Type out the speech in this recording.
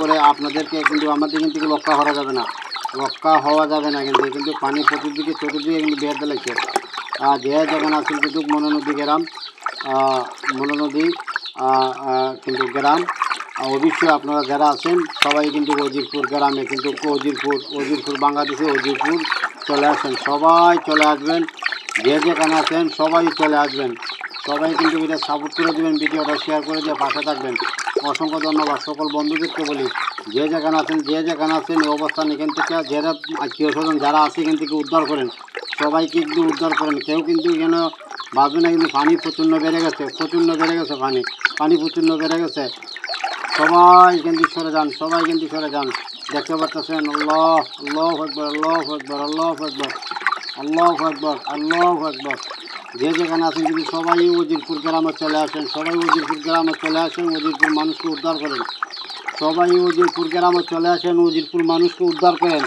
করে আপনাদেরকে কিন্তু আমাদের কিন্তু রক্ষা করা যাবে না, রক্ষা হওয়া যাবে না কিন্তু পানি চতুর্দিকে কিন্তু বের দিলেছে। যে যেখানে আছেন কিন্তু মনোনদী গ্রাম, মনোনদী কিন্তু গ্রাম অবশ্যই আপনারা যারা আছেন সবাই কিন্তু অজিরপুর গ্রামে কিন্তু অজিরপুর বাংলাদেশে অজিরপুর চলে আসেন, সবাই চলে আসবেন, যে যেখানে আছেন সবাই চলে আসবেন। সবাই কিন্তু এটা সাপোর্ট করে দেবেন, ভিডিওটা শেয়ার করে দিয়ে পাশে থাকবেন। অসংখ্য ধন্যবাদ সকল বন্ধুদেরকে বলি, যে যেখানে আছেন এই অবস্থান এখান থেকে যারা আত্মীয় স্বজন যারা আছে এখান থেকে উদ্ধার করেন, সবাইকে কিন্তু উদ্ধার করেন। কেউ কিন্তু এখানে ভাববে না কিন্তু পানি প্রচণ্ড বেড়ে গেছে, পানি প্রচণ্ড বেড়ে গেছে। সবাই কিন্তু সরে যান, দেখতে পাচ্ছেন। আল্লাহ আল্লাহু আকবার, আল্লাহু আকবার, আল্লাহু আকবার, আল্লাহু আকবার, আল্লাহু আকবার। যে যেখানে আছেন কিন্তু সবাই অজিরপুর গ্রামে চলে আসেন, অজিরপুর মানুষকে উদ্ধার করেন, সবাই অজিরপুর গ্রামে চলে আসেন, অজিরপুর মানুষকে উদ্ধার করেন।